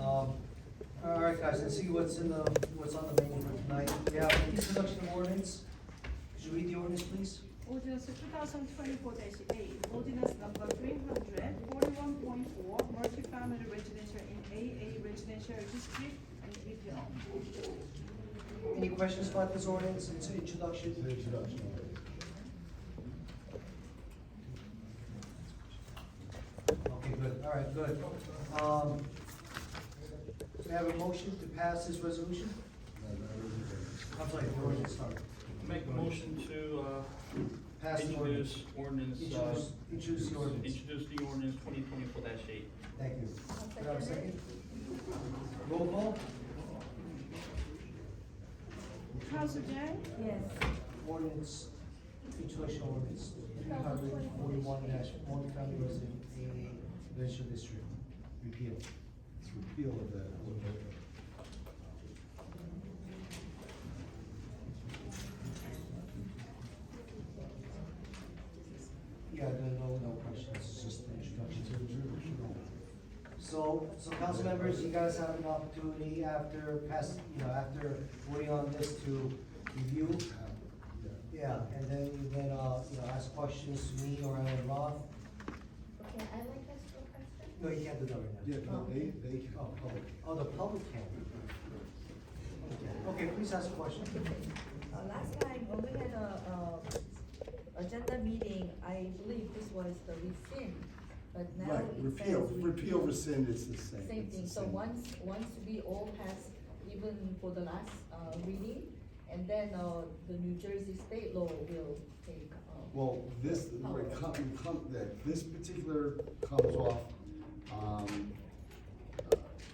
All right, guys, let's see what's on the menu for tonight. We have introduction of ordinance. Could you read the ordinance, please? Ordinance 2024-8, ordinance number 341.4, multifamily residential in AA residential district and repeal. Any questions about this ordinance? It's an introduction. It's an introduction. Okay, good, all right, good. We have a motion to pass this resolution? I'm sorry, the ordinance, sorry. Make a motion to Pass the ordinance. introduce ordinance, Introduce the ordinance. introduce the ordinance 2024-8. Thank you. Do I have a second? Roll call? Council Jen? Yes. Ordinance, introduction ordinance, 341 multifamily resident AA residential district, repeal. It's repeal of that. Yeah, no questions, it's just an introduction. So council members, you guys have an opportunity after after voting on this to review. Yeah, and then you can, ask questions to me or Alan Roth. Okay, I like to ask a question. No, you can't do that right now. Yeah, no, they can. Oh, public. Oh, the public can. Okay, please ask a question. Last time, when we had a agenda meeting, I believe this was the rescind, but now Right, it repeal, says repeal, rescind, it's the same. Same It's thing, the so same. once we all pass, even for the last, reading, and then, the New Jersey state law will take, Well, this, Power. this particular comes off,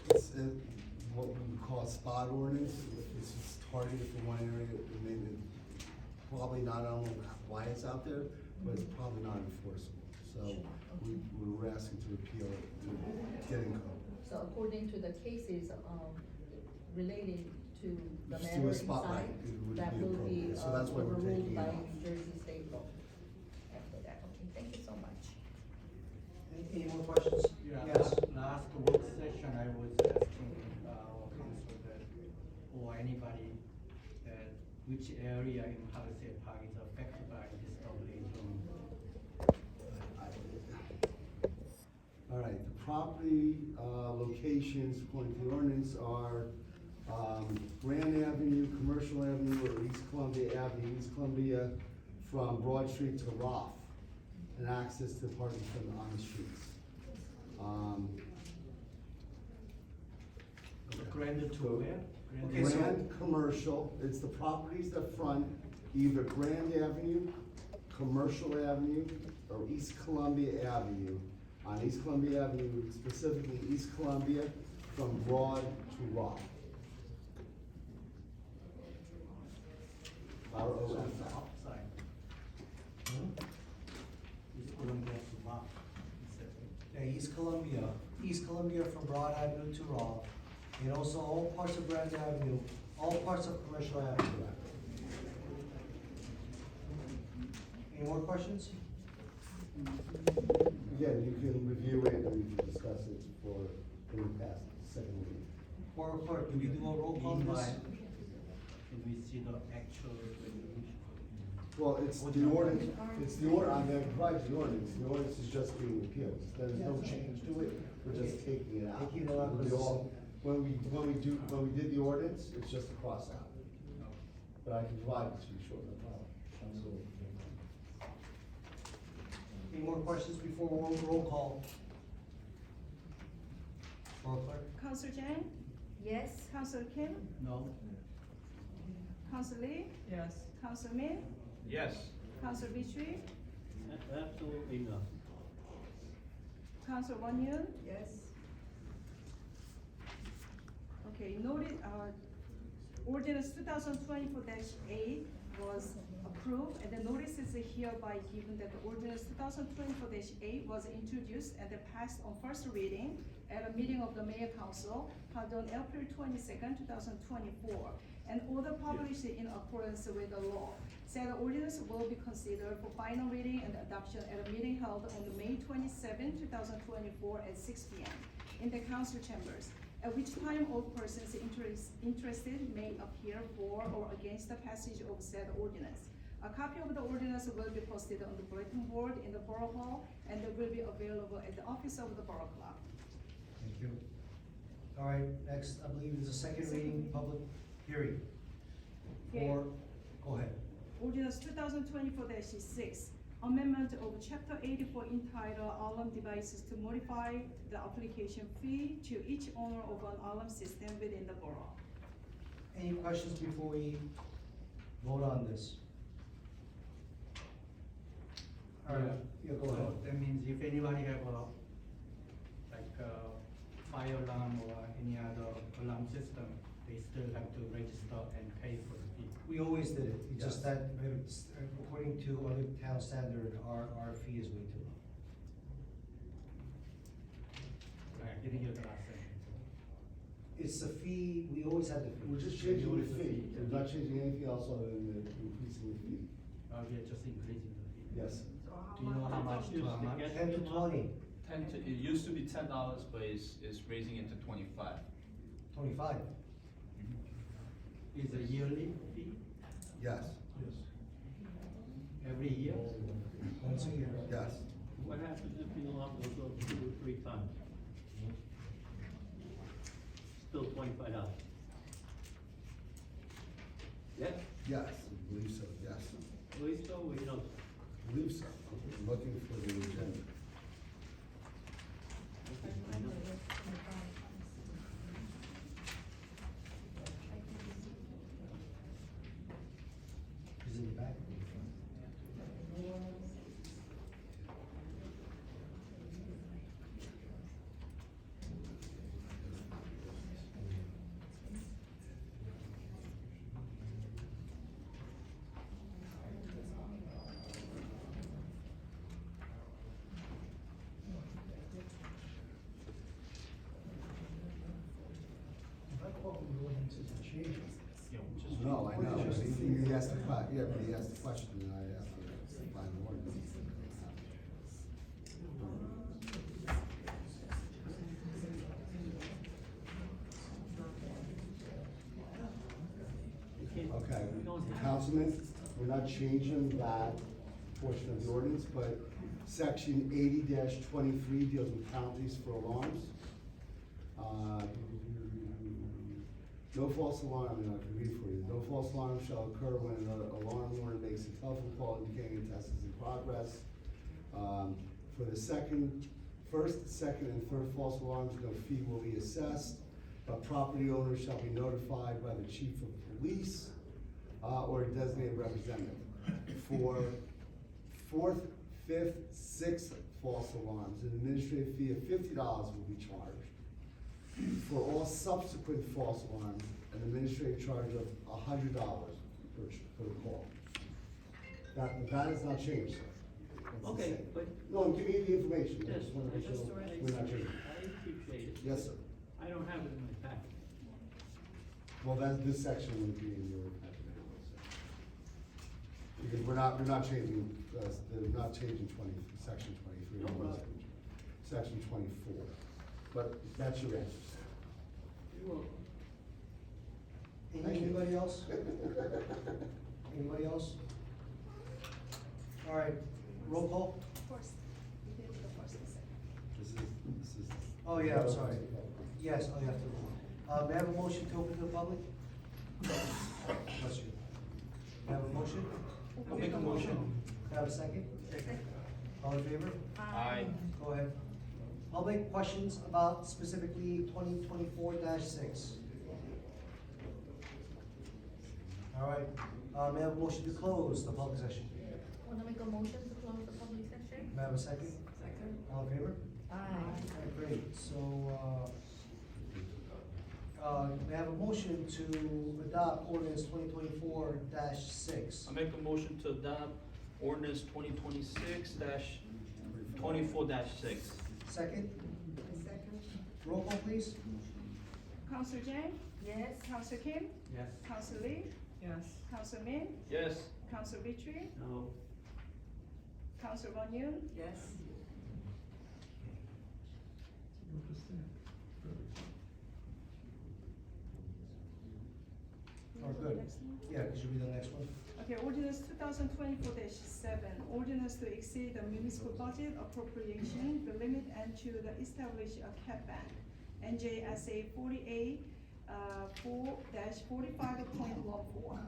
it's what we would call a spot ordinance. It's just targeted for one area, it may be probably not, I don't know why it's out there, but it's probably not enforceable. So we were asking to repeal it, to get in code. so according to the cases, relating to the Just do matter a spotlight, inside, it would that be will be, appropriate. So that's why we're overruled taking it by off. New Jersey state law after that. Okay, thank you so much. Any more questions? Yeah, Yes. last work session, I was asking our council that, or anybody, that which area in Palisade Park is affected by this double-A zone. All right, the property, locations according to the ordinance are, Grand Avenue, Commercial Avenue, or East Columbia Avenue, East Columbia from Broad Street to Roth, and access to parking from on the streets. Grand to where? Okay, so- Grand Commercial, it's the properties that front either Grand Avenue, Commercial Avenue, or East Columbia Avenue. On East Columbia Avenue, specifically East Columbia, from Broad to Roth. So ROF. it's the upside. It's going to Rock. Yeah, East Columbia from Broad Avenue to Roth, and also all parts of Grand Avenue, all parts of Commercial Avenue. Any more questions? Again, you can review it and we can discuss it for, when we pass the second reading. Or clerk, do we do a roll call on this? Meanwhile, can we see the actual resolution? Well, it's the ordinance, I'm gonna provide you the ordinance is just being repealed, there's no change to it, we're just taking it out. Taking it out, We all- When we did the ordinance, it's just a cross out, but I can provide it to you shortly, no problem. Absolutely. Any more questions before roll call? Or clerk? Council Jen? Yes? Council Kim? No? Council Lee? Yes. Council Min? Yes. Council Victory? Absolutely no. Council Won Yoon? Yes. Okay, noted, ordinance 2024-8 was approved, and the notice is hereby given that the ordinance 2024-8 was introduced and then passed on first reading at a meeting of the mayor council held on April 22nd, 2024, and order published in accordance with the law. Said ordinance will be considered for final reading and adoption at a meeting held on May 27, 2024 at 6 p.m. in the council chambers. at which time all persons interested may appear for or against the passage of said ordinance. A copy of the ordinance will be posted on the bulletin board in the Borough Hall and it will be available at the office of the Borough Clerk. Thank you. All right, next, I believe is a second reading, public hearing. Okay. Go ahead. Ordinance 2024-6, amendment of chapter 84 entitled Alarm Devices to modify the application fee to each owner of an alarm system within the borough. Any questions before we vote on this? All right, yeah, go ahead. So that means if anybody have a, like fire alarm or any other alarm system, they still have to register and pay for the fee. We always did it, it's just Yes. that according to other town standard, our fee is way too low. I didn't hear the last sentence. It's the fee, we always had the fee. We're just changing the Yours is fee, fee, we're yeah. not changing anything else other than the increasing the fee. We are just increasing the fee. Yes. Do you know how much to how much? 10 to 20, 10 to, it used to be $10, but it's raising it to 25. 25. Is a yearly fee Yes. every year? Once a year. Yes. What happens if the alarm goes off 2 or 3 times? Still $25. Yes, Yes, I believe so, yes. believe so, or you don't? I believe so. I'm looking for the agenda. Is it in the back? Yeah, which is. No, I know, but he asked the yeah, but he asked the question, and I asked to find the ordinance. You can't- Okay, you don't have- Councilman, we're not changing that portion of the ordinance, but section 80-23 deals with penalties for alarms. No false alarm, I mean, I can read for you. No false alarm shall occur when an alarm warden makes a telephone call indicating a test is in progress. For the first, second, and third false alarms, no fee will be assessed. But property owners shall be notified by the chief of police, or a designated representative. For fourth, fifth, sixth false alarms, an administrative fee of $50 will be charged. For all subsequent false alarms, an administrative charge of $100 per call. That has not changed, sir. That's the Okay, same. but, No, I'm giving you the information. I yes, just wanna I make just, sure we're not changing. I appreciate it. Yes, sir. I don't have it in my packet. Well, this section would be in your packet anyway, sir. Because we're not changing, they're not changing section 23. No we're problem. Section 24. But that's your answer, sir. You're welcome. Thank you. Anybody else? Anybody else? All right, roll call? First, we did the first and second. This is. Oh, yeah, I'm sorry. Yes, oh, you have to. May I have a motion to open to the public? Bless you. May I have a motion? I'll make a motion. May I have a second? All in favor? Aye. Go ahead. Public questions about specifically 2024-6? All right, may I have a motion to close the public session? Wanna make a motion to close the public session? May I have a second? Second. All in favor? Aye. Okay, great, so, may I have a motion to adopt ordinance 2024-6? I make a motion to adopt ordinance 2026-24-6. Second? Second. Roll call, please. Council Jane? Yes. Council Kim? Yes. Council Lee? Yes. Council Min? Yes. Council Vitry? No, Council Von Yoon? Yes. good. Next one. Yeah, could you read the next one? Okay, ordinance 2024-7, ordinance to exceed the municipal budget appropriation, the limit and to the establish a cap bank. NJSA 48, 4-45.14.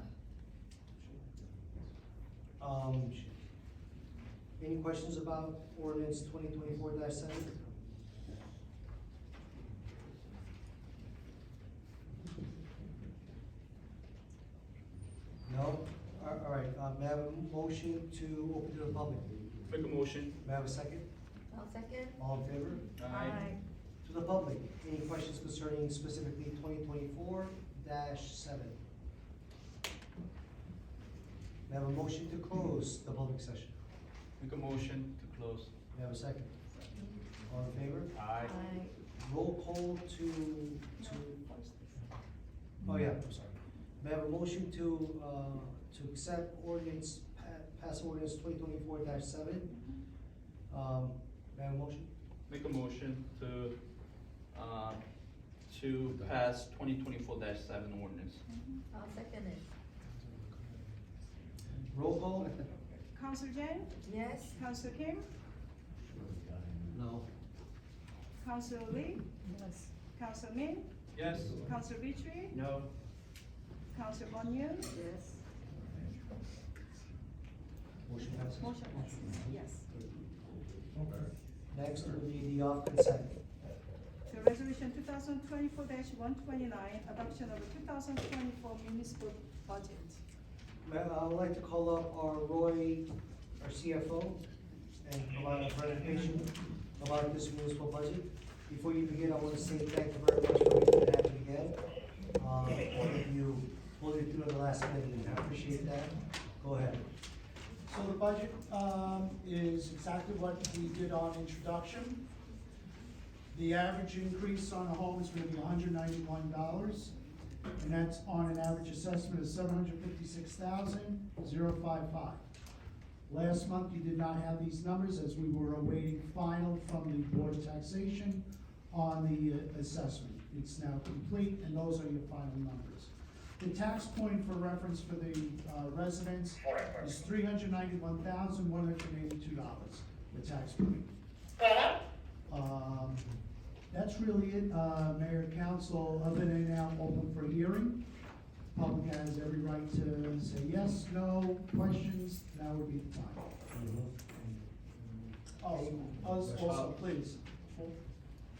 Any questions about ordinance 2024-7? No? All right, may I have a motion to open to the public? Make a motion. May I have a second? I'll second. All in favor? To the public, any questions concerning specifically 2024-7? May I have a motion to close the public session? Make a motion to close. May I have a second? All in favor? Aye. Roll call to, oh yeah, I'm sorry. May I have a motion to accept ordinance, pass ordinance 2024-7? May I have a motion? Make a motion to pass 2024-7 ordinance. I'll second it. Roll call? Council Jen, Yes? Council Kim, No. Council Lee, Yes. Council Min, Yes. Council Vitri, No. Council Onion, Yes. Motion passes? motion passes, yes. Next will be the off consent. The resolution 2024-129, adoption of the 2024 municipal budget. I would like to call up our Roy, our CFO, and provide a presentation about this municipal budget. Before you begin, I want to say thank you very much for making it happen again. All of you pulled it through at the last minute, and I appreciate that. Go ahead. So the budget is exactly what we did on introduction. The average increase on a home is gonna be $191, and that's on an average assessment of $756,055. Last month, you did not have these numbers as we were awaiting final from the Board of Taxation on the assessment. It's now complete, and those are your final numbers. The tax point for reference for the residents is $391,182, the tax point. That's really it, Mayor and Council, other than now open for hearing. Public has every right to say yes, no, questions, now would be the time. Also, please.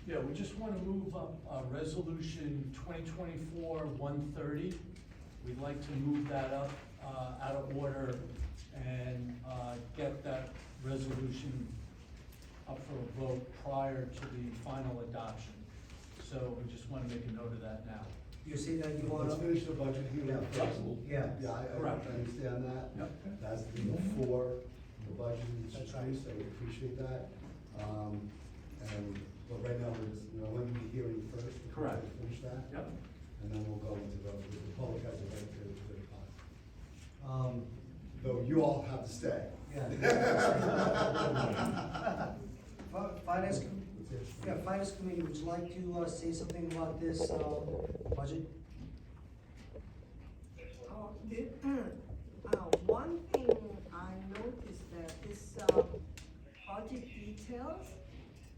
Yeah, we just want to move up, resolution 2024-130. We'd like to move that up, out of order and, get that resolution up for a vote prior to the final adoption. So we just want to make a note of that now. You see that you want Let's to? finish the budget hearing Yeah. first. Yeah. Yeah, I Correct. understand that. Yep. That's before the budget is That's right. introduced, I would appreciate that. But right now, we're just, let me be hearing first. before Correct. we Finish that. Yep. And then we'll go into the public has a right to talk. Um, Though you all have to stay. yeah. Finance, Finance Committee, would you like to, say something about this, budget? One thing I noticed that this, budget details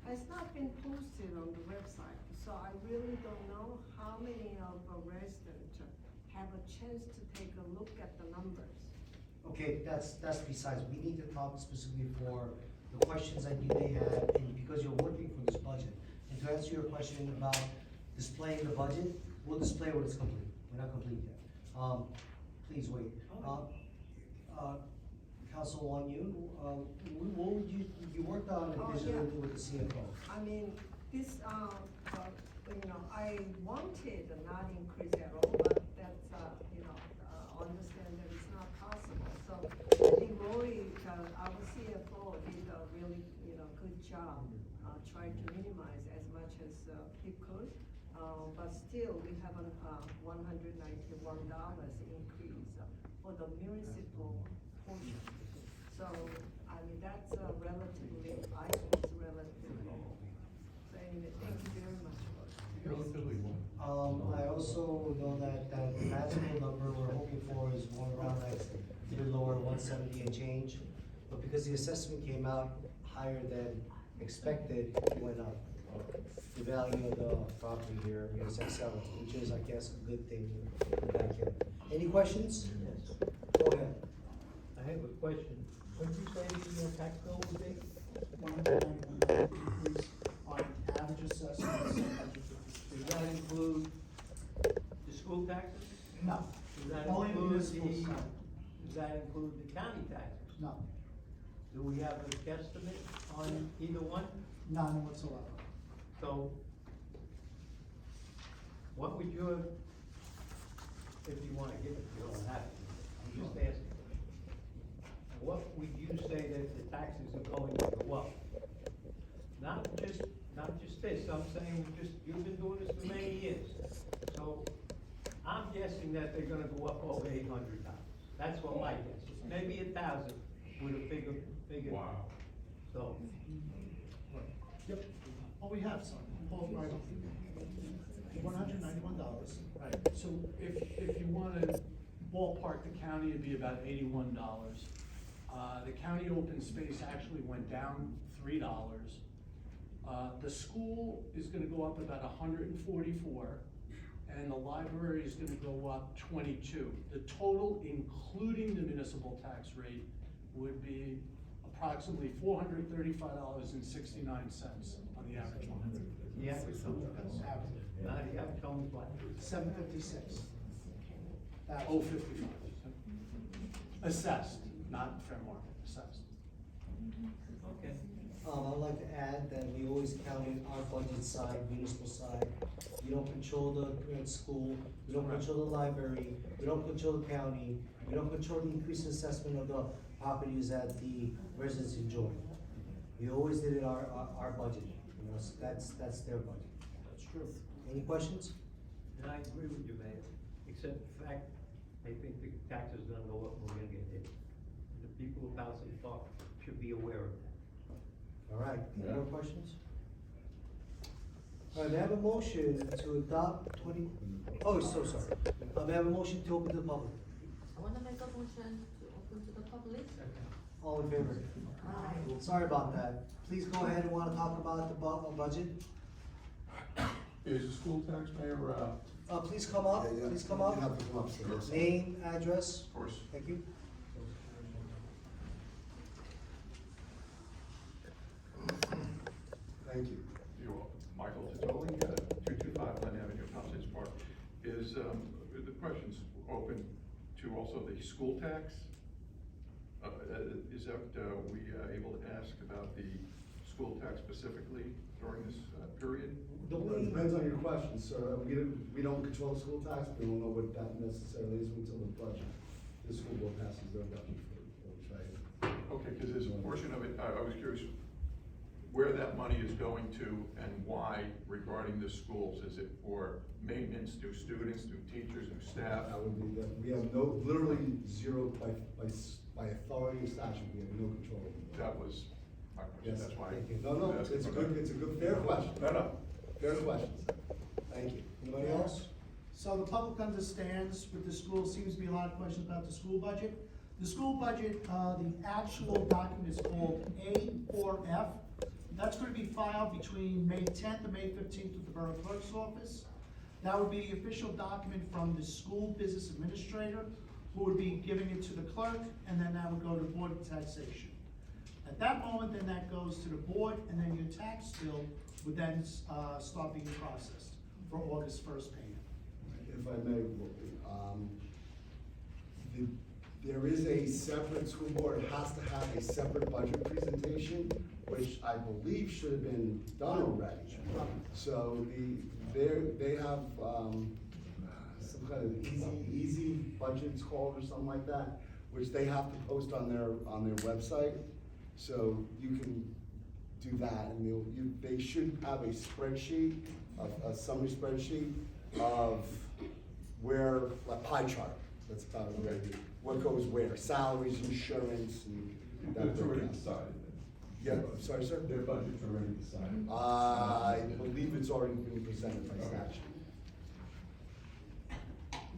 has not been posted on the website. So I really don't know how many of the residents have a chance to take a look at the numbers. Okay, that's besides, we need to talk specifically for the questions that you may have, and because you're working for this budget. And to answer your question about displaying the budget, we'll display when it's complete, we're not complete yet. Please wait. Council Won Yoon, what would you worked on it Oh, digitally yeah. with the CFO? I mean, this, I wanted to not increase at all, but that's, understand that it's not possible. So I think Roy, our CFO, did a really, good job, trying to minimize as much as he could. But still, we have a $191 increase for the municipal portion. So, I mean, that's relatively, I think it's relatively low. So anyway, thank you very much. I also know that the maximum number we're twenty-four is more around like a bit lower, 170 and change. But because the assessment came out higher than expected, it went up. The value of the property here is excellent, which is, I guess, a good thing for the back end. Any questions? Yes. Go ahead. I have a question. What did you say the tax bill would be? $191 increase on average assessments. Does that include the school taxes? No, Does that only the include municipal the, side. does that include the county taxes? No, Do we have a guesstimate on either one? none whatsoever. So, what would your, if you wanna give it, you don't have it, I'm just asking. What would you say that the taxes are going to go up? Not just this, I'm saying just, you've been doing this for many years. So, I'm guessing that they're gonna go up over $800. That's what my guess is, maybe 1,000 with a bigger. Wow. So, Yep, oh, we have some, both right on. $191. Right, so if you wanna ballpark the county, it'd be about $81. The county open space actually went down $3. The school is gonna go up about 144, and the library is gonna go up 22. The total, including the municipal tax rate, would be approximately $435.69 on the average one. the average home, now the average home is what? $756. Oh, 55. Assessed, not fair market, assessed. Okay. I'd like to add that we always counted our budget side, municipal side. We don't control the school, we don't control the library, we don't control the county, we don't control the increased assessment of the properties that the residents enjoy. We always did it our budget, you know, so that's their budget. That's true. Any questions? And I agree with you, Mayor, except the fact, I think the taxes are gonna go up, and we're gonna get hit. The people of Palisade Park should be aware of that. All right, any more questions? All right, may I have a motion to adopt so sorry. May I have a motion to open to the public? I wanna make a motion to open to the public. All in favor? Aye. Sorry about that. Please go ahead and wanna talk about the budget. Is the school taxpayer, Please come up, please come up. You have to come up, sir. Name, address, of course, thank you. Thank you. you are Michael Titoli, 225 Glen Avenue, Palisades Park. Is, the question's open to also the school tax? Is that, we able to ask about the school tax specifically during this period? It depends on your question, sir. We don't control the school tax, we don't know what that necessarily is until the budget, the school board passes their budget for which Okay, because there's a portion of it, I was curious where that money is going to and why regarding the schools. Is it for maintenance, new students, new teachers, new staff? That would be, we have no, literally zero, by authority of statute, we have no control. That was my question, Yes, that's why. thank you. No, it's a good, fair question. No. Fair question. Thank you. Anybody else? So the public understands with the school, seems to be a lot of questions about the school budget. The school budget, the actual document is called A4F. That's gonna be filed between May 10th and May 15th with the Borough Clerk's Office. That would be the official document from the school business administrator, who would be giving it to the clerk, and then that would go to the Board of Taxation. At that moment, then that goes to the board, and then your tax bill would then start being processed for August 1st payment. If I may, there is a separate, school board has to have a separate budget presentation, which I believe should have been done already. So they have, some kind of easy budgets called or something like that, which they have to post on their website. So you can do that, and they should have a spreadsheet, a summary spreadsheet of where, a pie chart, that's about it, right? What goes where, salaries, insurance, and that. That's already decided. Yeah, I'm sorry, sir? Their budget's already decided. I believe it's already been presented by statute.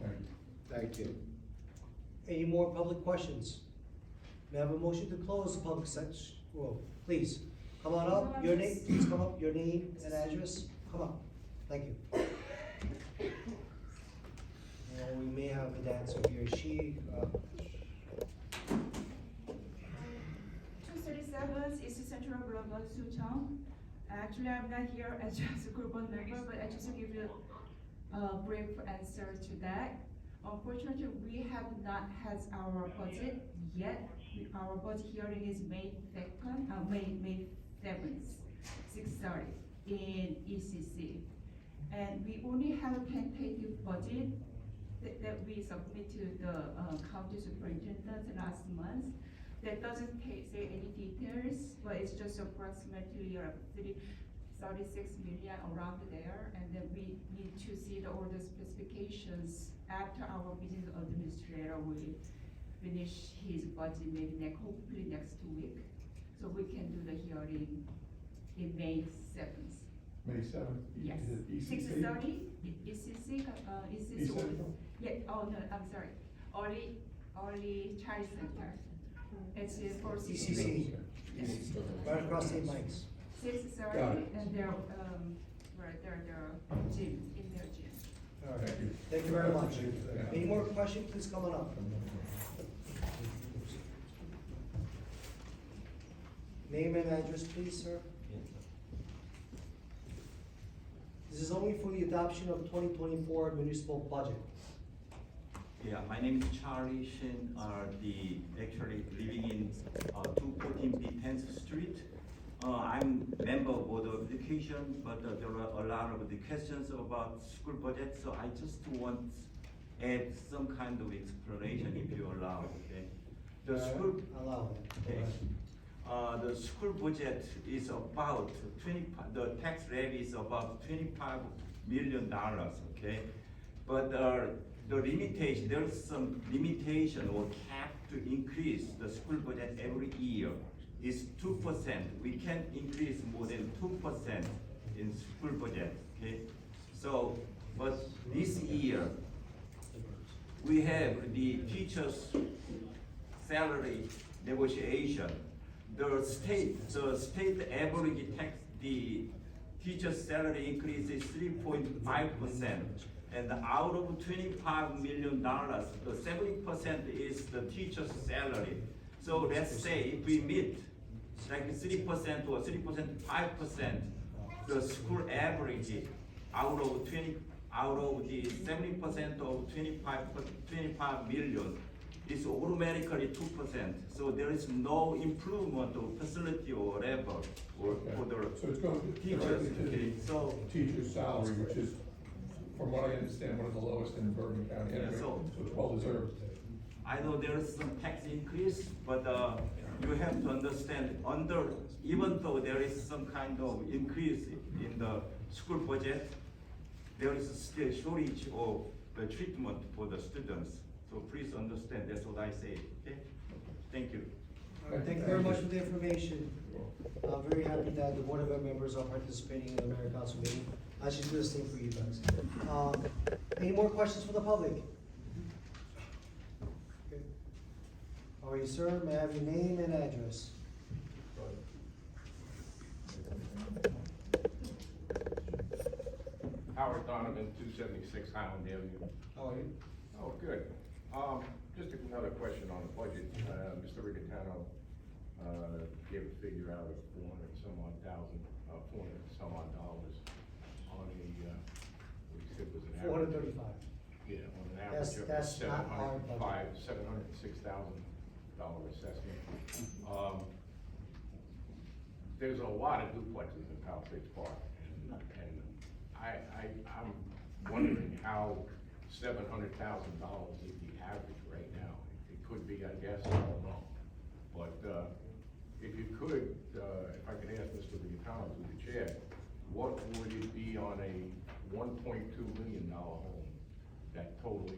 Thank you. Thank you. Any more public questions? May I have a motion to close the public section? Well, please, come on up, your name, please come up, your name and address, come up, thank you. And we may have a dancer here, she, 237 is Central Global Suchong. Actually, I'm not here as just a group member, but I just give you a brief answer to that. Unfortunately, we have not had our budget yet. Our budget hearing is May 2nd, May 7th, 6:30 in ECC. And we only have a tentative budget that we submit to the county superintendent last month. That doesn't say any details, but it's just approximately 36 million around there. And then we need to see all the specifications after our business administrator will finish his budget maybe hopefully next week. So we can do the hearing in May 7th. May 7th? Yes. Is it ECC? 6:30, ECC, ECC. ECC? Yeah, oh no, I'm sorry, early child center. It's for ECC. Yes. right across the mics. 6:30, Got it. and they're, right there, their gym, in their gym. All right, Thank you. thank you very much. Any more questions, please come on up. Name and address, please, sir. This is only for the adoption of 2024 municipal budget. Yeah, my name is Charlie Shin, actually living in 214B 10th Street. I'm member of Board of Education, but there are a lot of the questions about school budget, so I just want add some kind of explanation if you allow, okay? The school, Allow it. okay. The school budget is about the tax levy is about $25 million, okay? But the limitation, there's some limitation or cap to increase the school budget every year is 2%. We can't increase more than 2% in school budget, okay? So, but this year, we have the teachers' salary negotiation. The state average tax, the teacher's salary increase is 3.5%. And out of $25 million, the 70% is the teacher's salary. So let's say if we meet like 3% or 3%, 5%, the school average out of the 70% of 25 million is automatically 2%. So there is no improvement of facility or whatever for So it's going teachers. directly to Okay, the so teacher's salary, which is, from what I understand, one of the lowest in Bergen County anyway, Yeah, so so- it's well deserved. I know there is some tax increase, but you have to understand even though there is some kind of increase in the school budget, there is still shortage of the treatment for the students. So please understand, that's what I say, okay? Thank you. All right, thank you very much for the information. I'm very happy that the Board of Ed members are participating in the Mayor Council meeting. I should do the same for you guys. Any more questions for the public? Okay. All right, sir, may I have your name and address? Howard Donovan, 276 Highland Avenue. How are you? Oh, good. Just another question on the budget. Mr. Rigatano gave a figure out of $400 some odd dollars on a, what he said was an average. 435. Yeah, on an average of That's not our budget. $706,000 assessment. There's a lot of duplexes in Palisades Park, and I'm wondering how $700,000 is the average right now. It could be, I guess, I don't know. But if you could, if I could ask Mr. Rigatano through the chair, what would it be on a $1.2 million home, that total